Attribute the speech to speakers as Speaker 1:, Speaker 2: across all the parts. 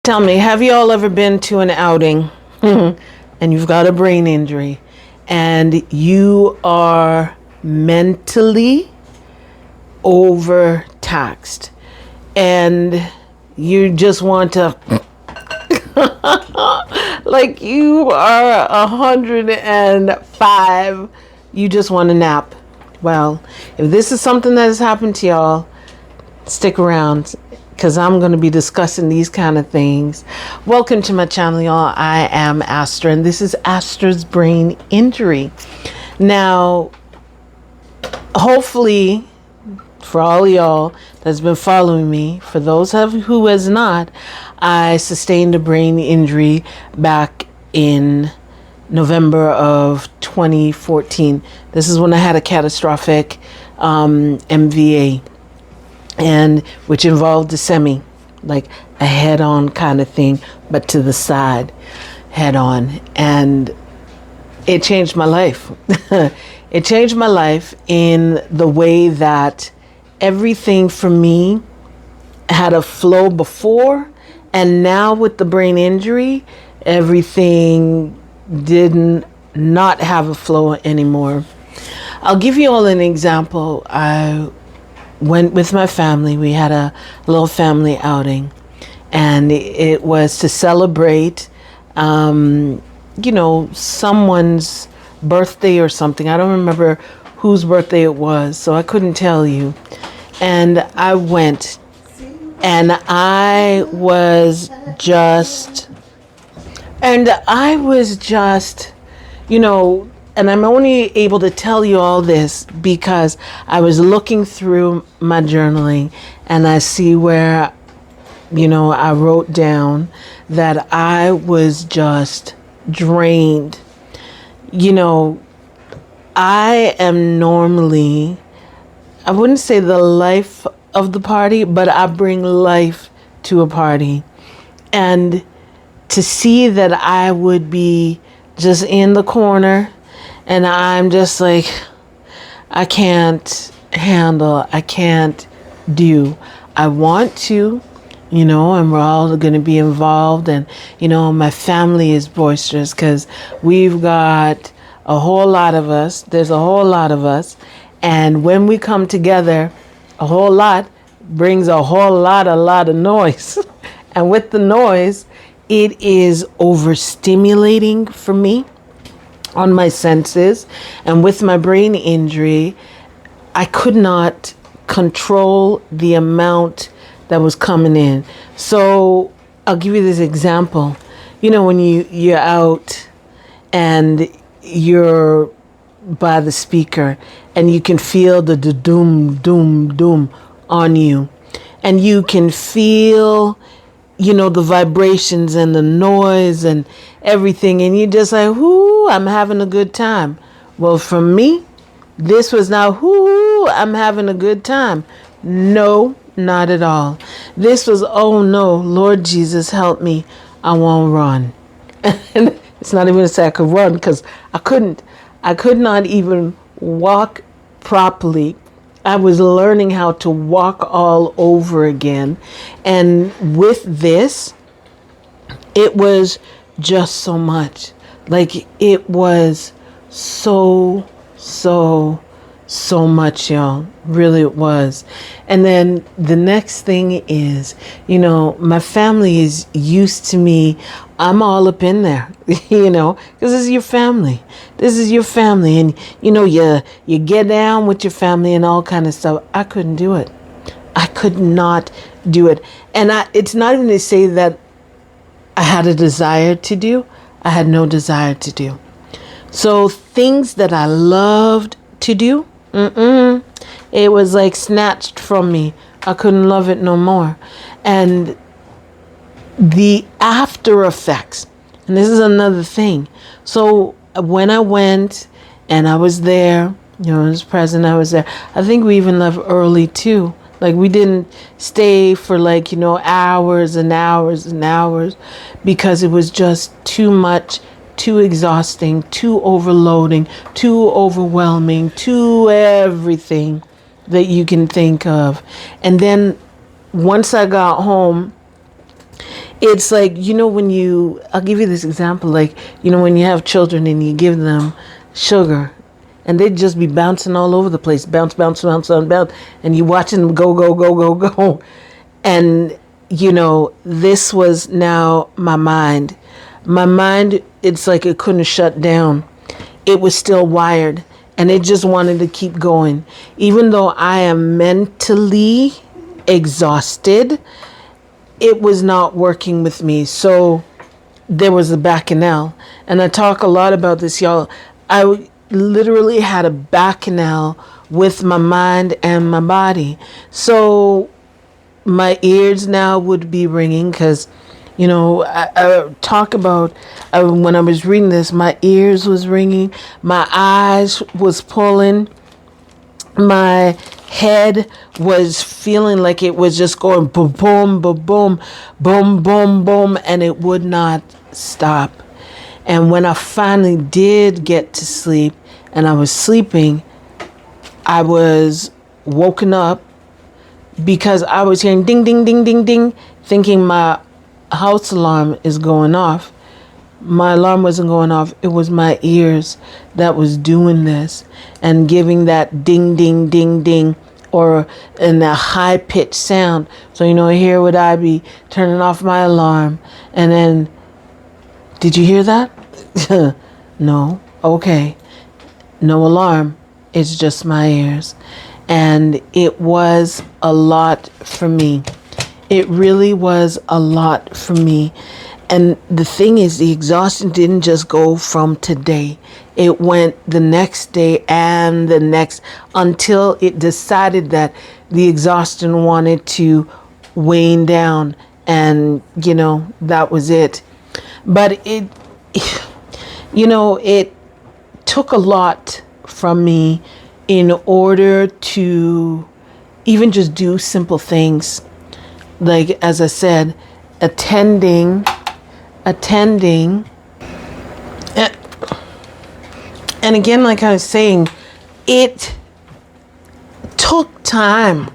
Speaker 1: Tell me, have you all ever been to an outing and you've got a brain injury and you are mentally overtaxed and you just want to, like you are 105, you just want to nap? Well, if this is something that has happened to y'all, stick around because I'm going to be discussing these kind of things. Welcome to my channel, y'all. I am Astra, and this is Astra's Brain Injury. Now, hopefully, for all y'all that's been following me, for those who has not, I sustained a brain injury back in November of 2014. This is when I had a catastrophic MVA, and which involved a semi, like a head-on kind of thing, but to the side, head-on, and it changed my life. It changed my life in the way that everything for me had a flow before, and now with the brain injury, everything didn't not have a flow anymore. I'll give you all an example. I went with my family. We had a little family outing, and it was to celebrate, someone's birthday or something. I don't remember whose birthday it was, so I couldn't tell you. And I went, and I was just, and I'm only able to tell you all this because I was looking through my journaling and I see where, I wrote down that I was just drained. I am normally, I wouldn't say the life of the party, but I bring life to a party. And to see that I would be just in the corner, and I'm just like, I can't handle, I can't do. I want to, and we're all going to be involved. And, my family is boisterous because we've got a whole lot of us. There's a whole lot of us. And when we come together, a whole lot brings a whole lot of noise. And with the noise, it is overstimulating for me on my senses, and with my brain injury, I could not control the amount that was coming in. So I'll give you this example. When you're out and you're by the speaker and you can feel the doom, doom, doom on you, and you can feel the vibrations and the noise and everything, and you're just like, whoo, I'm having a good time. Well, for me, this was now, whoo, I'm having a good time. No, not at all. This was, oh no, Lord Jesus, help me, I won't run. And it's not even to say I could run, because I could not even walk properly. I was learning how to walk all over again. And with this, it was just so much. Like, it was so much, y'all. Really, it was. And then the next thing is, my family is used to me. I'm all up in there, because this is your family. This is your family. And, you get down with your family and all kind of stuff. I couldn't do it. I could not do it. And it's not even to say that I had a desire to do. I had no desire to do. So things that I loved to do, it was like snatched from me. I couldn't love it no more. And the after effects, and this is another thing. So when I went and I was there, I was present, I was there. I think we even left early too. Like, we didn't stay for hours and hours and hours, because it was just too much, too exhausting, too overloading, too overwhelming, too everything that you can think of. And then once I got home, It's like, I'll give you this example, like, when you have children and you give them sugar and they'd just be bouncing all over the place, bounce, bounce, bounce, bounce, bounce, and you watching them go, go, go, go, go. And, this was now my mind. My mind, it's like it couldn't shut down. It was still wired and it just wanted to keep going. Even though I am mentally exhausted, it was not working with me. So there was a bacchanal. And I talk a lot about this, y'all. I literally had a bacchanal with my mind and my body. So my ears now would be ringing because, I talk about when I was reading this, my ears was ringing, my eyes was pulling, my head was feeling like it was just going boom, boom, boom, boom, boom, boom, boom, and it would not stop. And when I finally did get to sleep and I was sleeping, I was woken up because I was hearing ding, ding, ding, ding, ding, thinking my house alarm is going off. My alarm wasn't going off. It was my ears that was doing this and giving that ding, ding, ding, ding, or in a high pitched sound. So, here would I be turning off my alarm. And then, did you hear that? No. Okay. No alarm. It's just my ears. And it was a lot for me. It really was a lot for me. And the thing is, the exhaustion didn't just go from today. It went the next day and the next until it decided that the exhaustion wanted to wane down. And, that was it. But it took a lot from me in order to even just do simple things. Like, as I said, attending. And again, like I was saying, it took time.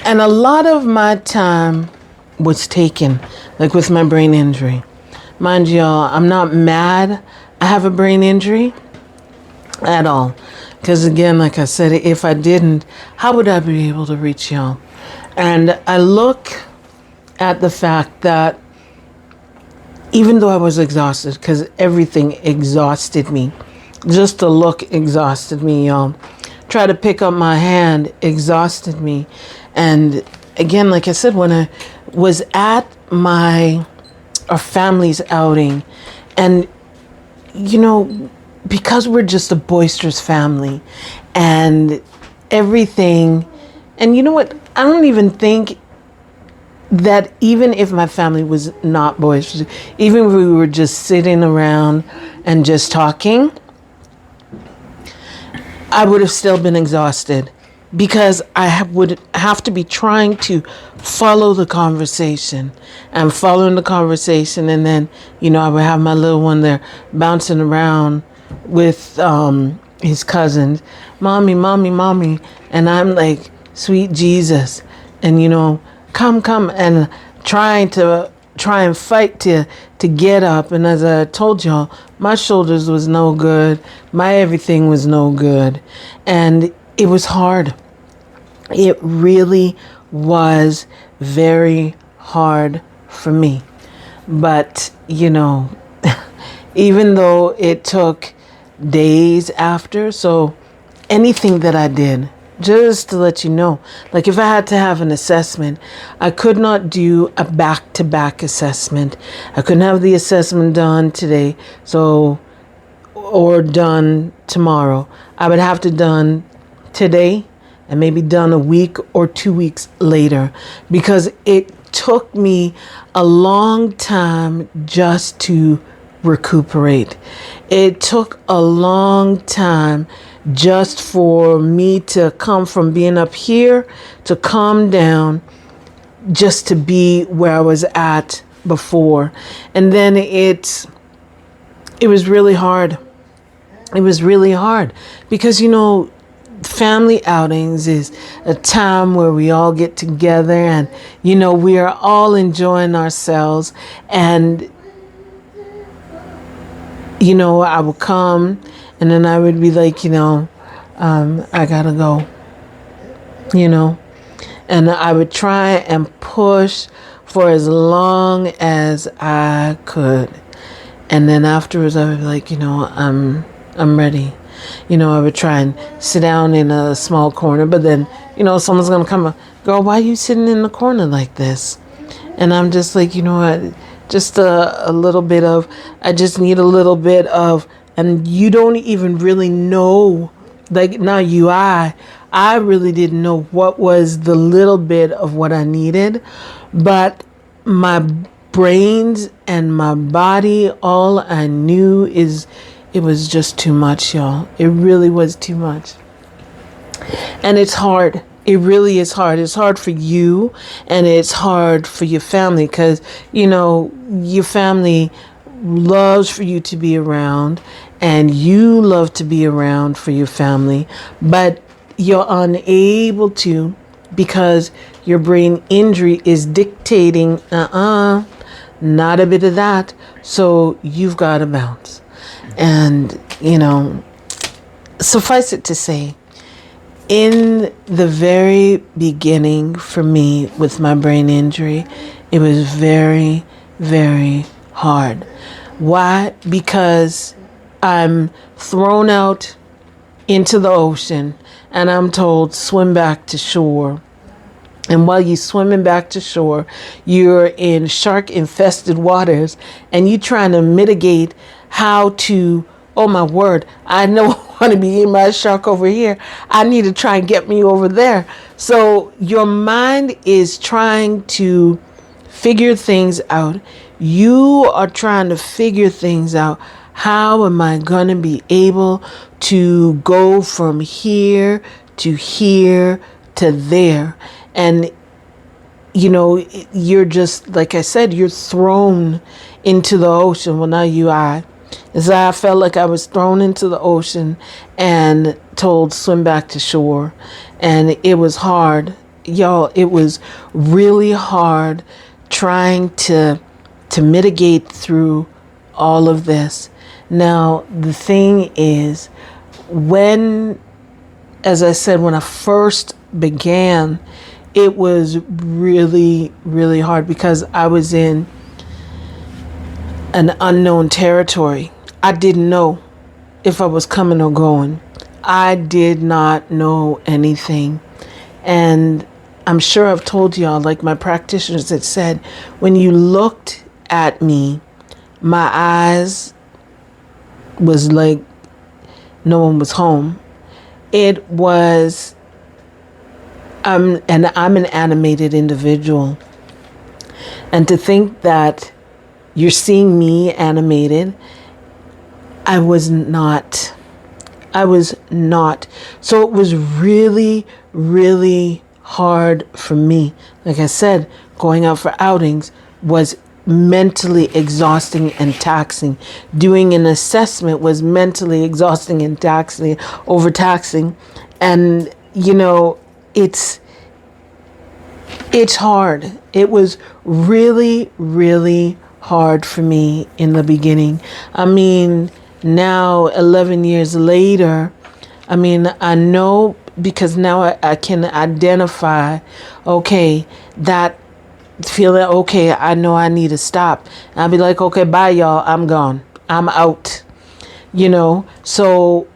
Speaker 1: And a lot of my time was taken, like with my brain injury. Mind y'all, I'm not mad I have a brain injury at all. Because again, like I said, if I didn't, how would I be able to reach y'all? And I look at the fact that even though I was exhausted, because everything exhausted me, just to look exhausted me, y'all. Try to pick up my hand exhausted me. And again, like I said, when I was at our family's outing, and because we're just a boisterous family and everything, and you know what? I don't even think that even if my family was not boisterous, even if we were just sitting around and just talking, I would have still been exhausted because I would have to be trying to follow the conversation and following the conversation. And then, I would have my little one there bouncing around with his cousins, mommy, mommy, mommy. And I'm like, sweet Jesus. And, come and try and fight to get up. And as I told y'all, my shoulders was no good. My everything was no good. And it was hard. It really was very hard for me. But, even though it took days after, so anything that I did, just to let you know, like if I had to have an assessment, I could not do a back-to-back assessment. I couldn't have the assessment done today, or done tomorrow. I would have to done today and maybe done a week or 2 weeks later, because it took me a long time just to recuperate. It took a long time just for me to come from being up here to calm down, just to be where I was at before. And then it was really hard. It was really hard because, family outings is a time where we all get together and, we are all enjoying ourselves. And, I would come and then I would be like, I gotta go, and I would try and push for as long as I could. And then afterwards I would be like, I'm ready. I would try and sit down in a small corner, but then, someone's going to come up, girl, why are you sitting in the corner like this? And I'm just like, what, just a little bit of, I just need a little bit of, and you don't even really know, like now I really didn't know what was the little bit of what I needed, but my brains and my body, all I knew is it was just too much, y'all. It really was too much. And it's hard. It really is hard. It's hard for you and it's hard for your family because, your family loves for you to be around and you love to be around for your family, but you're unable to because your brain injury is dictating, not a bit of that. So you've got to bounce. And, suffice it to say, in the very beginning for me with my brain injury, it was very, very hard. Why? Because I'm thrown out into the ocean and I'm told swim back to shore. And while you're swimming back to shore, you're in shark infested waters and you're trying to mitigate how to, oh my word, I know I want to be eating my shark over here. I need to try and get me over there. So your mind is trying to figure things out. You are trying to figure things out. How am I going to be able to go from here to there? And, you're just, like I said, you're thrown into the ocean. Well, now I felt like I was thrown into the ocean and told swim back to shore. And it was hard. Y'all, it was really hard trying to mitigate through all of this. Now, the thing is, as I said, when I first began, it was really, really hard because I was in an unknown territory. I didn't know if I was coming or going. I did not know anything. And I'm sure I've told y'all, like my practitioners had said, when you looked at me, my eyes was like no one was home. It was, I'm an animated individual. And to think that you're seeing me animated, I was not. So it was really, really hard for me. Like I said, going out for outings was mentally exhausting and taxing. Doing an assessment was mentally exhausting and taxing, overtaxing. And, it's hard. It was really, really hard for me in the beginning. I mean, now 11 years later, I know because now I can identify, okay, that feeling, okay, I know I need to stop. And I'll be like, okay, bye y'all, I'm gone. I'm out. So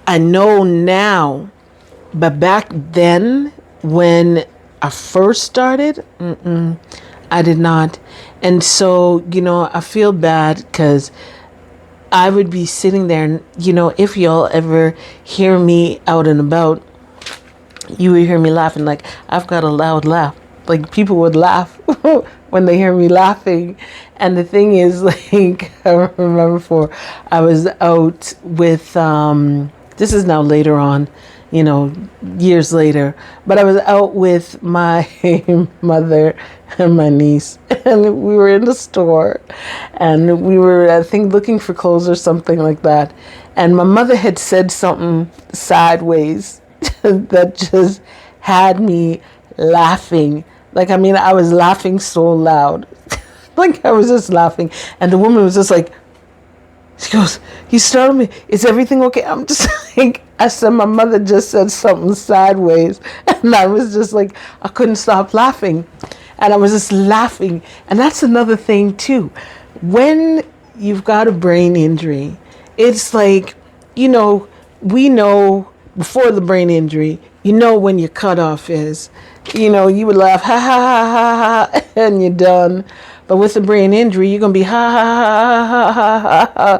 Speaker 1: I know now, but back then when I first started, I did not. And so, I feel bad because I would be sitting there and, if y'all ever hear me out and about, you would hear me laughing. Like, I've got a loud laugh. Like, people would laugh when they hear me laughing. And the thing is, like, I remember I was out with, this is now later on, years later, but I was out with my mother and my niece, and we were in the store, and we were, I think, looking for clothes or something like that. And my mother had said something sideways that just had me laughing. Like, I mean, I was laughing so loud. Like, I was just laughing. And the woman was just like, she goes, "You startled me. Is everything okay?" I'm just like, I said, my mother just said something sideways. And I was just like, I couldn't stop laughing. And I was just laughing. And that's another thing, too. When you've got a brain injury, it's like, we know before the brain injury, when your cutoff is. You would laugh, ha, ha, ha, ha, ha, and you're done. But with the brain injury, you're going to be ha, ha, ha, ha, ha, ha, ha.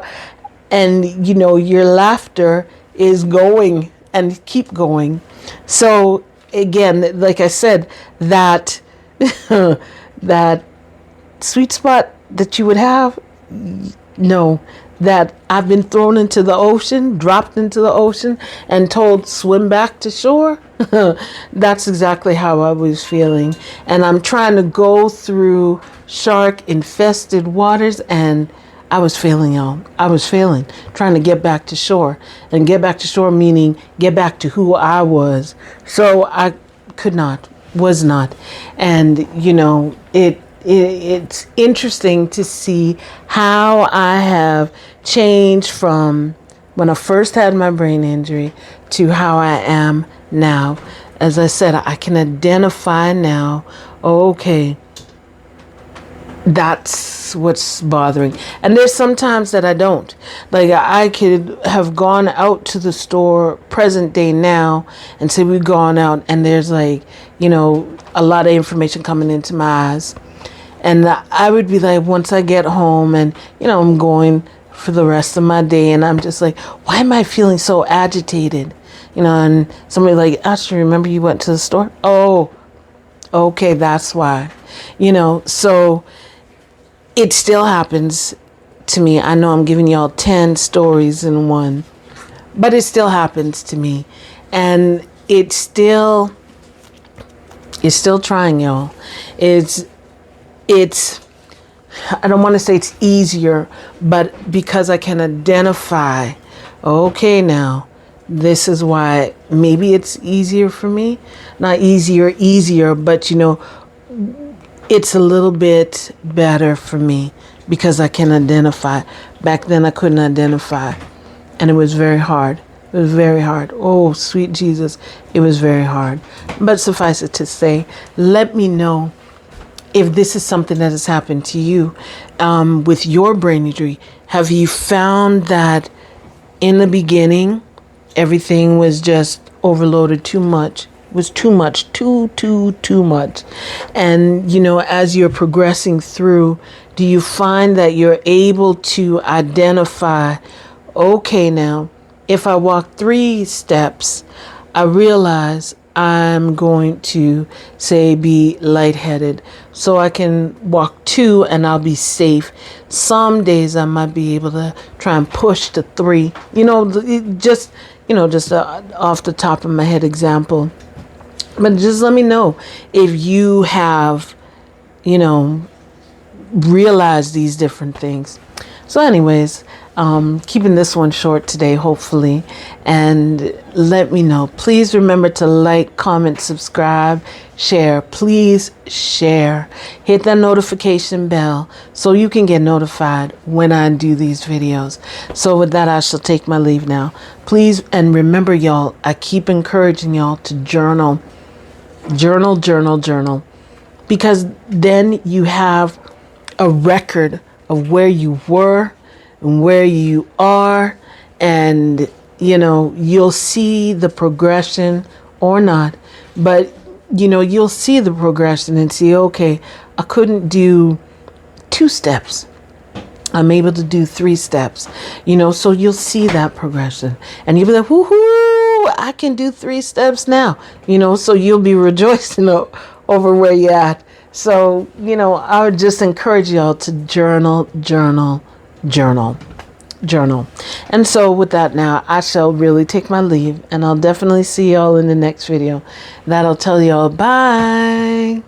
Speaker 1: And, your laughter is going and keep going. So, again, like I said, that that sweet spot that you would have, no, that I've been thrown into the ocean, dropped into the ocean, and told swim back to shore. That's exactly how I was feeling. And I'm trying to go through shark infested waters, and I was failing, y'all. I was failing, trying to get back to shore. And get back to shore meaning get back to who I was. So I could not, was not. And, it's interesting to see how I have changed from when I first had my brain injury to how I am now. As I said, I can identify now, okay, that's what's bothering. And there's some times that I don't. Like, I could have gone out to the store present day now and say we've gone out and there's like, a lot of information coming into my eyes. And I would be like, once I get home and, I'm going for the rest of my day and I'm just like, why am I feeling so agitated? And somebody like, Ashley, remember you went to the store? Oh, okay, that's why. So it still happens to me. I know I'm giving y'all 10 stories in one, but it still happens to me. And it's still trying, y'all. It's I don't want to say it's easier, but because I can identify, okay, now this is why maybe it's easier for me. Not easier, but it's a little bit better for me because I can identify. Back then I couldn't identify, and it was very hard. It was very hard. Oh, sweet Jesus, it was very hard. But suffice it to say, let me know if this is something that has happened to you with your brain injury. Have you found that in the beginning, everything was just overloaded too much? It was too much, too much. And, as you're progressing through, do you find that you're able to identify, okay, now, if I walk 3 steps, I realize I'm going to say be lightheaded, so I can walk 2 and I'll be safe. Some days I might be able to try and push to 3. Just off the top of my head example. But just let me know if you have, realized these different things. So anyways, keeping this one short today, hopefully, and let me know. Please remember to like, comment, subscribe, share. Please share. Hit that notification bell so you can get notified when I do these videos. So with that, I shall take my leave now. Please, and remember, y'all, I keep encouraging y'all to journal. Journal. Because then you have a record of where you were and where you are, and you'll see the progression or not, but you'll see the progression and see, okay, I couldn't do 2 steps, I'm able to do 3 steps, so you'll see that progression and you'll be like, woohoo, I can do 3 steps now, so you'll be rejoicing over where you're at. So I would just encourage y'all to journal. And so with that, now I shall really take my leave, and I'll definitely see y'all in the next video. That'll tell y'all bye.